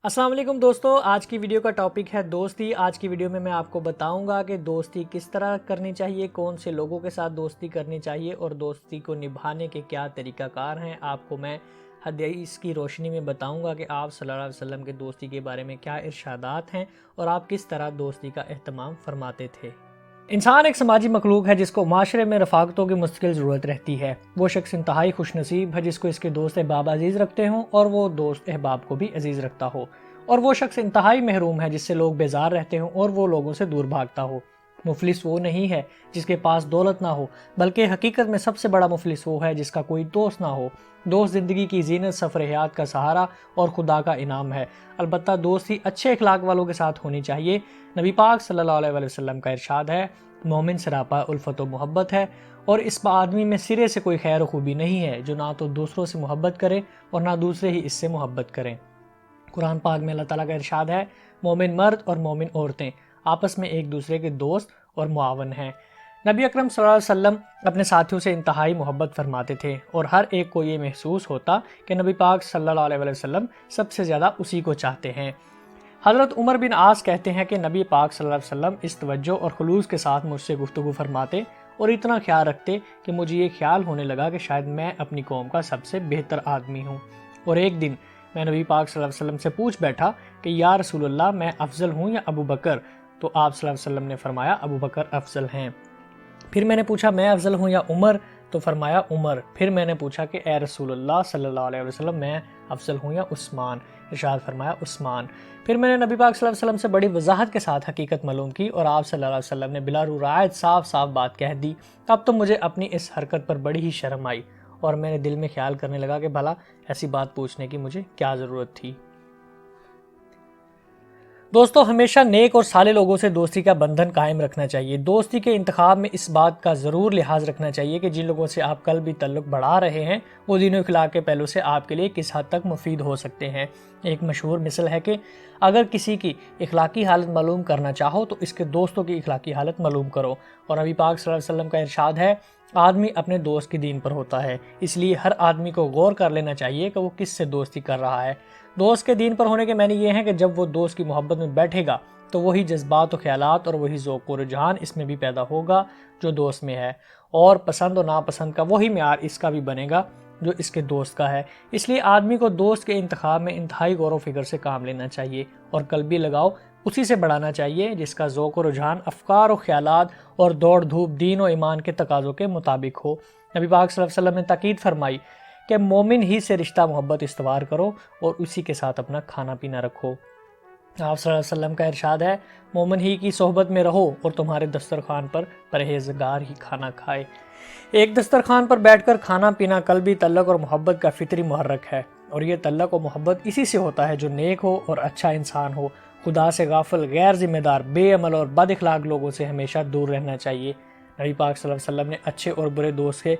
السلام علیکم دوستو، آج کی ویڈیو کا ٹاپک ہے دوستی۔ آج کی ویڈیو میں آپ کو بتاؤں گا کہ دوستی کس طرح کرنی چاہیے، کون سے لوگوں کے ساتھ دوستی کرنی چاہیے اور دوستی کو نبھانے کے کیا طریقہ کار ہیں۔ آپ کو میں حدیث کی روشنی میں بتاؤں گا کہ آپ صلی اللہ علیہ وسلم کے دوستی کے بارے میں کیا ارشادات ہیں اور آپ کس طرح دوستی کا اہتمام فرماتے تھے۔ انسان ایک سماجی مخلوق ہے جس کو معاشرے میں رفاقتوں کی مستقل ضرورت رہتی ہے۔ وہ شخص انتہائی خوش نصیب ہے جس کو اس کے دوست احباب عزیز رکھتے ہوں اور وہ دوست احباب کو بھی عزیز رکھتا ہو، اور وہ شخص انتہائی محروم ہے جس سے لوگ بیزار رہتے ہوں اور وہ لوگوں سے دور بھاگتا ہو۔ مفلس وہ نہیں ہے جس کے پاس دولت نہ ہو، بلکہ حقیقت میں سب سے بڑا مفلس وہ ہے جس کا کوئی دوست نہ ہو۔ دوست زندگی کی زینت، سفر حیات کا سہارا اور خدا کا انعام ہے۔ البتہ دوستی اچھے اخلاق والوں کے ساتھ ہونی چاہیے۔ نبی پاک صلی اللہ علیہ وسلم کا ارشاد ہے، مومن سراپا الفت و محبت ہے، اور اس آدمی میں سرے سے کوئی خیر و خوبی نہیں ہے جو نہ تو دوسروں سے محبت کرے اور نہ دوسرے ہی اس سے محبت کریں۔ قرآن پاک میں اللہ تعالیٰ کا ارشاد ہے، مومن مرد اور مومن عورتیں آپس میں ایک دوسرے کے دوست اور معاون ہیں۔ نبی اکرم صلی اللہ علیہ وسلم اپنے ساتھیوں سے انتہائی محبت فرماتے تھے اور ہر ایک کو یہ محسوس ہوتا کہ نبی پاک صلی اللہ علیہ وسلم سب سے زیادہ اسی کو چاہتے ہیں۔ حضرت عمر بن عاص کہتے ہیں کہ نبی پاک صلی اللہ علیہ وسلم اس توجہ اور خلوص کے ساتھ مجھ سے گفتگو فرماتے اور اتنا خیال رکھتے کہ مجھے یہ خیال ہونے لگا کہ شاید میں اپنی قوم کا سب سے بہتر آدمی ہوں۔ اور ایک دن میں نبی پاک صلی اللہ علیہ وسلم سے پوچھ بیٹھا کہ یا رسول اللہ، میں افضل ہوں یا ابو بکر؟ تو آپ صلی اللہ علیہ وسلم نے فرمایا ابو بکر افضل ہیں۔ پھر میں نے پوچھا میں افضل ہوں یا عمر؟ تو فرمایا عمر۔ پھر میں نے پوچھا کہ اے رسول اللہ صلی اللہ علیہ وسلم، میں افضل ہوں یا عثمان؟ ارشاد فرمایا عثمان۔ پھر میں نے نبی پاک صلی اللہ علیہ وسلم سے بڑی وضاحت کے ساتھ حقیقت معلوم کی اور آپ صلی اللہ علیہ وسلم نے بلا رعایت صاف صاف بات کہہ دی۔ اب تو مجھے اپنی اس حرکت پر بڑی ہی شرم آئی اور میں نے دل میں خیال کرنے لگا کہ بھلا ایسی بات پوچھنے کی مجھے کیا ضرورت تھی۔ دوستو، ہمیشہ نیک اور صالح لوگوں سے دوستی کا بندھن قائم رکھنا چاہیے۔ دوستی کے انتخاب میں اس بات کا ضرور لحاظ رکھنا چاہیے کہ جن لوگوں سے آپ کل بھی تعلق بڑھا رہے ہیں وہ دین و اخلاق کے پہلو سے آپ کے لیے کس حد تک مفید ہو سکتے ہیں۔ ایک مشہور مثل ہے کہ اگر کسی کی اخلاقی حالت معلوم کرنا چاہو تو اس کے دوستوں کی اخلاقی حالت معلوم کرو، اور نبی پاک صلی اللہ علیہ وسلم کا ارشاد ہے، آدمی اپنے دوست کی دین پر ہوتا ہے۔ اس لیے ہر آدمی کو غور کر لینا چاہیے کہ وہ کس سے دوستی کر رہا ہے۔ دوست کے دین پر ہونے کے معنی یہ ہیں کہ جب وہ دوست کی محبت میں بیٹھے گا تو وہی جذبات و خیالات اور وہی ذوق و رجحان اس میں بھی پیدا ہوگا جو دوست میں ہے، اور پسند و ناپسند کا وہی معیار اس کا بھی بنے گا جو اس کے دوست کا ہے۔ اس لیے آدمی کو دوست کے انتخاب میں انتہائی غور و فکر سے کام لینا چاہیے اور قلبی لگاؤ اسی سے بڑھانا چاہیے جس کا ذوق و رجحان، افکار و خیالات اور دوڑ دھوپ دین و ایمان کے تقاضوں کے مطابق ہو۔ نبی پاک صلی اللہ علیہ وسلم نے تاکید فرمائی کہ مومن ہی سے رشتہ محبت استوار کرو اور اسی کے ساتھ اپنا کھانا پینا رکھو۔ آپ صلی اللہ علیہ وسلم کا ارشاد ہے، مومن ہی کی صحبت میں رہو اور تمہارے دسترخوان پر پرہیزگار ہی کھانا کھائے۔ ایک دسترخوان پر بیٹھ کر کھانا پینا قلبی تعلق اور محبت کا فطری محرک ہے، اور یہ تعلق و محبت اسی سے ہوتا ہے جو نیک ہو اور اچھا انسان ہو۔ خدا سے غافل، غیر ذمہ دار، بے عمل اور بد اخلاق لوگوں سے ہمیشہ دور رہنا چاہیے۔ نبی پاک صلی اللہ علیہ وسلم نے اچھے اور برے دوست کے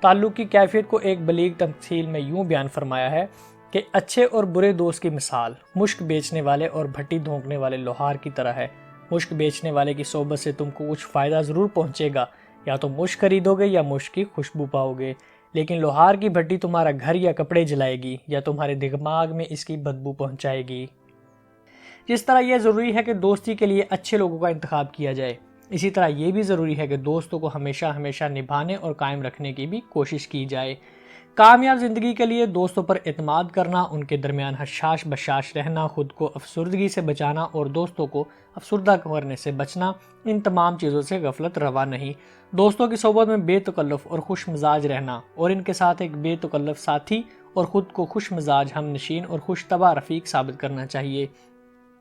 تعلق کی کیفیت کو ایک بلیغ تمثیل میں یوں بیان فرمایا ہے کہ اچھے اور برے دوست کی مثال مشک بیچنے والے اور بھٹی دھونکنے والے لوہار کی طرح ہے۔ مشک بیچنے والے کی صحبت سے تم کو کچھ فائدہ ضرور پہنچے گا، یا تو مشک خریدو گے یا مشک کی خوشبو پاؤ گے، لیکن لوہار کی بھٹی تمہارا گھر یا کپڑے جلائے گی یا تمہارے دماغ میں اس کی بدبو پہنچائے گی۔ جس طرح یہ ضروری ہے کہ دوستی کے لیے اچھے لوگوں کا انتخاب کیا جائے، اسی طرح یہ بھی ضروری ہے کہ دوستوں کو ہمیشہ نبھانے اور قائم رکھنے کی بھی کوشش کی جائے۔ کامیاب زندگی کے لیے دوستوں پر اعتماد کرنا، ان کے درمیان حشاش بشاش رہنا، خود کو افسردگی سے بچانا اور دوستوں کو افسردہ کرنے سے بچنا، ان تمام چیزوں سے غفلت روا نہیں۔ دوستوں کی صحبت میں بے تکلف اور خوش مزاج رہنا اور ان کے ساتھ ایک بے تکلف ساتھی اور خود کو خوش مزاج ہم نشین اور خوش طبع رفیق ثابت کرنا چاہیے۔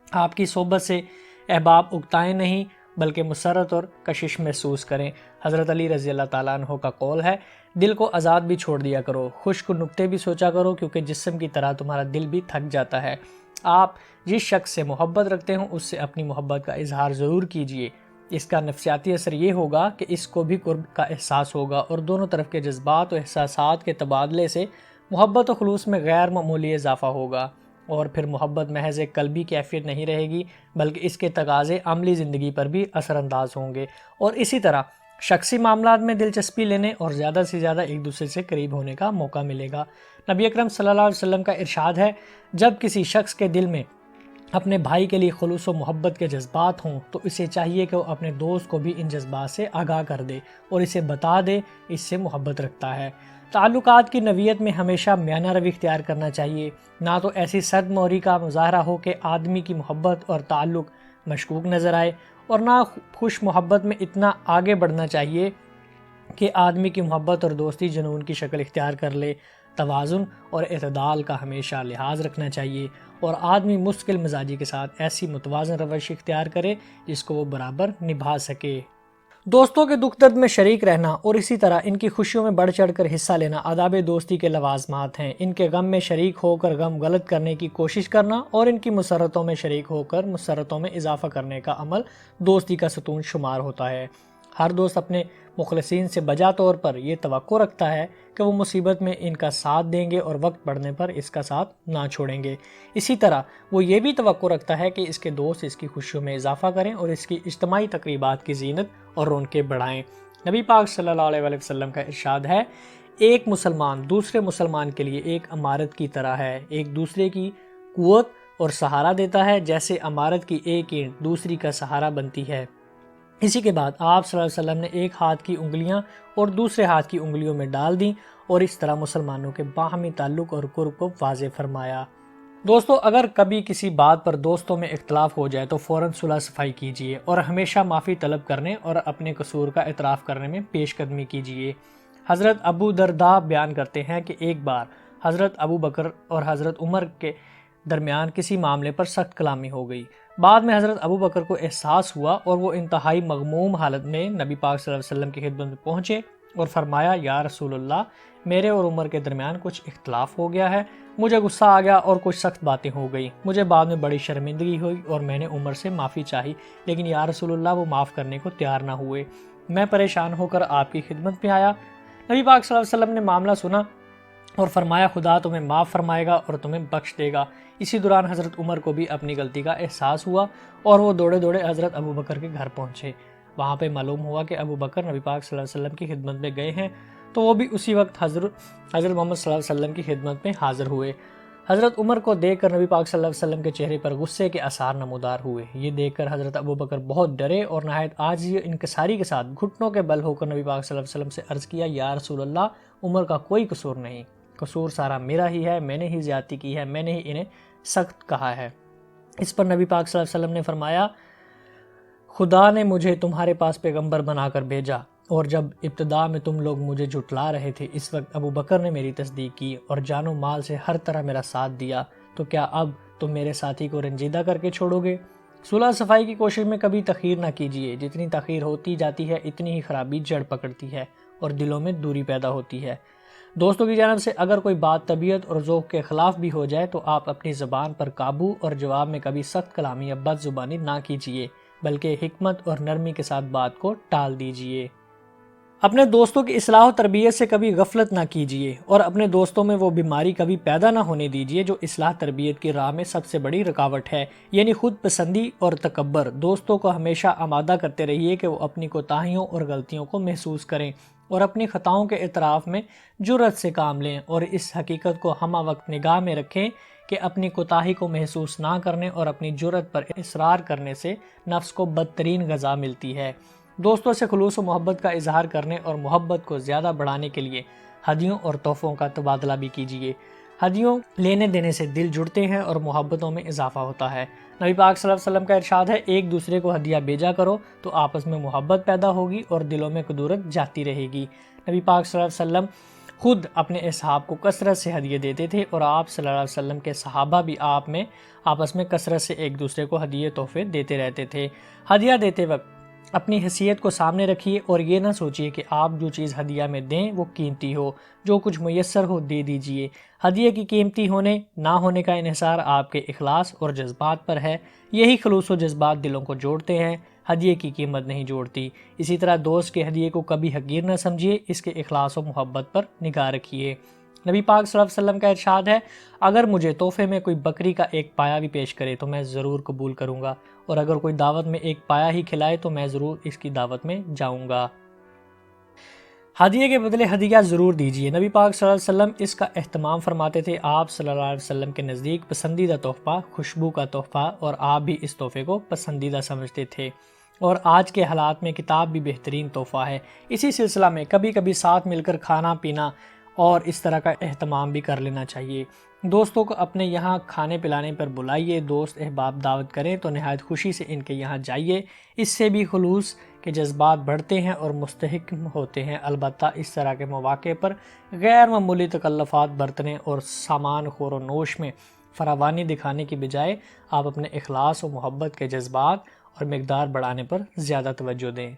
آپ کی صحبت سے احباب اکتائیں نہیں بلکہ مسرت اور کشش محسوس کریں۔ حضرت علی رضی اللہ تعالیٰ عنہ کا قول ہے، دل کو آزاد بھی چھوڑ دیا کرو، خشک نکتے بھی سوچا کرو، کیونکہ جسم کی طرح تمہارا دل بھی تھک جاتا ہے۔ آپ جس شخص سے محبت رکھتے ہوں اس سے اپنی محبت کا اظہار ضرور کیجیے۔ اس کا نفسیاتی اثر یہ ہوگا کہ اس کو بھی قرب کا احساس ہوگا اور دونوں طرف کے جذبات و احساسات کے تبادلے سے محبت و خلوص میں غیر معمولی اضافہ ہوگا، اور پھر محبت محض ایک قلبی کیفیت نہیں رہے گی بلکہ اس کے تقاضے عملی زندگی پر بھی اثر انداز ہوں گے، اور اسی طرح شخصی معاملات میں دلچسپی لینے اور زیادہ سے زیادہ ایک دوسرے سے قریب ہونے کا موقع ملے گا۔ نبی اکرم صلی اللہ علیہ وسلم کا ارشاد ہے، جب کسی شخص کے دل میں اپنے بھائی کے لیے خلوص و محبت کے جذبات ہوں تو اسے چاہیے کہ وہ اپنے دوست کو بھی ان جذبات سے آگاہ کر دے اور اسے بتا دے اس سے محبت رکھتا ہے۔ تعلقات کی نوعیت میں ہمیشہ میانہ روی اختیار کرنا چاہیے، نہ تو ایسی سرد موری کا مظاہرہ ہو کہ آدمی کی محبت اور تعلق مشکوک نظر آئے، اور نہ خوش محبت میں اتنا آگے بڑھنا چاہیے کہ آدمی کی محبت اور دوستی جنون کی شکل اختیار کر لے۔ توازن اور اعتدال کا ہمیشہ لحاظ رکھنا چاہیے اور آدمی مستقل مزاجی کے ساتھ ایسی متوازن روش اختیار کرے جس کو وہ برابر نبھا سکے۔ دوستوں کے دکھ درد میں شریک رہنا اور اسی طرح ان کی خوشیوں میں بڑھ چڑھ کر حصہ لینا آداب دوستی کے لوازمات ہیں۔ ان کے غم میں شریک ہو کر غم غلط کرنے کی کوشش کرنا اور ان کی مسرتوں میں شریک ہو کر مسرتوں میں اضافہ کرنے کا عمل دوستی کا ستون شمار ہوتا ہے۔ ہر دوست اپنے مخلصین سے بجا طور پر یہ توقع رکھتا ہے کہ وہ مصیبت میں ان کا ساتھ دیں گے اور وقت پڑنے پر اس کا ساتھ نہ چھوڑیں گے۔ اسی طرح وہ یہ بھی توقع رکھتا ہے کہ اس کے دوست اس کی خوشیوں میں اضافہ کریں اور اس کی اجتماعی تقریبات کی زینت اور رونقیں بڑھائیں۔ نبی پاک صلی اللہ علیہ وسلم کا ارشاد ہے، ایک مسلمان دوسرے مسلمان کے لیے ایک عمارت کی طرح ہے، ایک دوسرے کی قوت اور سہارا دیتا ہے جیسے عمارت کی ایک اینٹ دوسری کا سہارا بنتی ہے۔ اسی کے بعد آپ صلی اللہ علیہ وسلم نے ایک ہاتھ کی انگلیاں اور دوسرے ہاتھ کی انگلیوں میں ڈال دیں اور اس طرح مسلمانوں کے باہمی تعلق اور قرب کو واضح فرمایا۔ دوستو، اگر کبھی کسی بات پر دوستوں میں اختلاف ہو جائے تو فوراً صلح صفائی کیجیے اور ہمیشہ معافی طلب کرنے اور اپنے قصور کا اعتراف کرنے میں پیش قدمی کیجیے۔ حضرت ابو درداء بیان کرتے ہیں کہ ایک بار حضرت ابو بکر اور حضرت عمر کے درمیان کسی معاملے پر سخت کلامی ہو گئی۔ بعد میں حضرت ابو بکر کو احساس ہوا اور وہ انتہائی مغموم حالت میں نبی پاک صلی اللہ علیہ وسلم کی خدمت میں پہنچے اور فرمایا، یا رسول اللہ، میرے اور عمر کے درمیان کچھ اختلاف ہو گیا ہے، مجھے غصہ آ گیا اور کچھ سخت باتیں ہو گئی، مجھے بعد میں بڑی شرمندگی ہوئی اور میں نے عمر سے معافی چاہی، لیکن یا رسول اللہ وہ معاف کرنے کو تیار نہ ہوئے۔ میں پریشان ہو کر آپ کی خدمت میں آیا۔ نبی پاک صلی اللہ علیہ وسلم نے معاملہ سنا اور فرمایا، خدا تمہیں معاف فرمائے گا اور تمہیں بخش دے گا۔ اسی دوران حضرت عمر کو بھی اپنی غلطی کا احساس ہوا اور وہ دوڑے دوڑے حضرت ابو بکر کے گھر پہنچے۔ وہاں پہ معلوم ہوا کہ ابو بکر نبی پاک صلی اللہ علیہ وسلم کی خدمت میں گئے ہیں، تو وہ بھی اسی وقت حضرت محمد صلی اللہ علیہ وسلم کی خدمت میں حاضر ہوئے۔ حضرت عمر کو دیکھ کر نبی پاک صلی اللہ علیہ وسلم کے چہرے پر غصے کے آثار نمودار ہوئے۔ یہ دیکھ کر حضرت ابو بکر بہت ڈرے اور نہایت عاجزی و انکساری کے ساتھ گھٹنوں کے بل ہو کر نبی پاک صلی اللہ علیہ وسلم سے عرض کیا، یا رسول اللہ، عمر کا کوئی قصور نہیں، قصور سارا میرا ہی ہے، میں نے ہی زیادتی کی ہے، میں نے ہی انہیں سخت کہا ہے۔ اس پر نبی پاک صلی اللہ علیہ وسلم نے فرمایا، خدا نے مجھے تمہارے پاس پیغمبر بنا کر بھیجا، اور جب ابتدا میں تم لوگ مجھے جھٹلا رہے تھے اس وقت ابو بکر نے میری تصدیق کی اور جان و مال سے ہر طرح میرا ساتھ دیا، تو کیا اب تم میرے ساتھی کو رنجیدہ کر کے چھوڑو گے؟ صلح صفائی کی کوشش میں کبھی تاخیر نہ کیجیے، جتنی تاخیر ہوتی جاتی ہے اتنی ہی خرابی جڑ پکڑتی ہے اور دلوں میں دوری پیدا ہوتی ہے۔ دوستوں کی جانب سے اگر کوئی بات طبیعت اور ذوق کے خلاف بھی ہو جائے تو آپ اپنی زبان پر قابو اور جواب میں کبھی سخت کلامی یا بد زبانی نہ کیجیے، بلکہ حکمت اور نرمی کے ساتھ بات کو ٹال دیجیے۔ اپنے دوستوں کی اصلاح و تربیت سے کبھی غفلت نہ کیجیے اور اپنے دوستوں میں وہ بیماری کبھی پیدا نہ ہونے دیجیے جو اصلاح تربیت کی راہ میں سب سے بڑی رکاوٹ ہے، یعنی خود پسندی اور تکبر۔ دوستوں کو ہمیشہ آمادہ کرتے رہیے کہ وہ اپنی کوتاہیوں اور غلطیوں کو محسوس کریں اور اپنی خطاؤں کے اعتراف میں جرأت سے کام لیں، اور اس حقیقت کو ہمہ وقت نگاہ میں رکھیں کہ اپنی کوتاہی کو محسوس نہ کرنے اور اپنی جرأت پر اصرار کرنے سے نفس کو بدترین غذا ملتی ہے۔ دوستوں سے خلوص و محبت کا اظہار کرنے اور محبت کو زیادہ بڑھانے کے لیے ہدیوں اور تحفوں کا تبادلہ بھی کیجیے۔ ہدیوں لینے دینے سے دل جڑتے ہیں اور محبتوں میں اضافہ ہوتا ہے۔ نبی پاک صلی اللہ علیہ وسلم کا ارشاد ہے، ایک دوسرے کو ہدیہ بھیجا کرو تو آپس میں محبت پیدا ہوگی اور دلوں میں قدورت جاتی رہے گی۔ نبی پاک صلی اللہ علیہ وسلم خود اپنے اصحاب کو کثرت سے ہدیے دیتے تھے اور آپ صلی اللہ علیہ وسلم کے صحابہ بھی آپس میں کثرت سے ایک دوسرے کو ہدیے تحفے دیتے رہتے تھے۔ ہدیہ دیتے وقت اپنی حیثیت کو سامنے رکھیے اور یہ نہ سوچیے کہ آپ جو چیز ہدیہ میں دیں وہ قیمتی ہو، جو کچھ میسر ہو دے دیجیے۔ ہدیے کی قیمتی ہونے نہ ہونے کا انحصار آپ کے اخلاص اور جذبات پر ہے، یہی خلوص و جذبات دلوں کو جوڑتے ہیں، ہدیے کی قیمت نہیں جوڑتی۔ اسی طرح دوست کے ہدیے کو کبھی حقیر نہ سمجھیے، اس کے اخلاص و محبت پر نگاہ رکھیے۔ نبی پاک صلی اللہ علیہ وسلم کا ارشاد ہے، اگر مجھے تحفے میں کوئی بکری کا ایک پایا بھی پیش کرے تو میں ضرور قبول کروں گا، اور اگر کوئی دعوت میں ایک پایا ہی کھلائے تو میں ضرور اس کی دعوت میں جاؤں گا۔ ہدیے کے بدلے ہدیہ ضرور دیجیے۔ نبی پاک صلی اللہ علیہ وسلم اس کا اہتمام فرماتے تھے۔ آپ صلی اللہ علیہ وسلم کے نزدیک پسندیدہ تحفہ خوشبو کا تحفہ، اور آپ بھی اس تحفے کو پسندیدہ سمجھتے تھے، اور آج کے حالات میں کتاب بھی بہترین تحفہ ہے۔ اسی سلسلہ میں کبھی کبھی ساتھ مل کر کھانا پینا اور اس طرح کا اہتمام بھی کر لینا چاہیے۔ دوستوں کو اپنے یہاں کھانے پلانے پر بلائیے، دوست احباب دعوت کریں تو نہایت خوشی سے ان کے یہاں جائیے، اس سے بھی خلوص کے جذبات بڑھتے ہیں اور مستحکم ہوتے ہیں۔ البتہ اس طرح کے مواقع پر غیر معمولی تکلفات برتنے اور سامان خور و نوش میں فراوانی دکھانے کی بجائے آپ اپنے اخلاص و محبت کے جذبات اور مقدار بڑھانے پر زیادہ توجہ دیں۔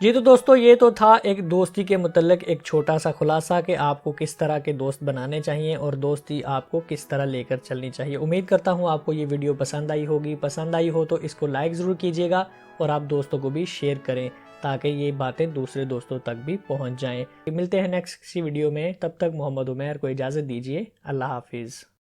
جی تو دوستو، یہ تو تھا ایک دوستی کے متعلق ایک چھوٹا سا خلاصہ کہ آپ کو کس طرح کے دوست بنانے چاہیے اور دوستی آپ کو کس طرح لے کر چلنی چاہیے۔ امید کرتا ہوں آپ کو یہ ویڈیو پسند آئی ہوگی۔ پسند آئی ہو تو اس کو لائک ضرور کیجیے گا اور آپ دوستوں کو بھی شیئر کریں تاکہ یہ باتیں دوسرے دوستوں تک بھی پہنچ جائیں۔ ملتے ہیں نیکسٹ کسی ویڈیو میں، تب تک محمد عمیر کو اجازت دیجیے۔ اللہ حافظ۔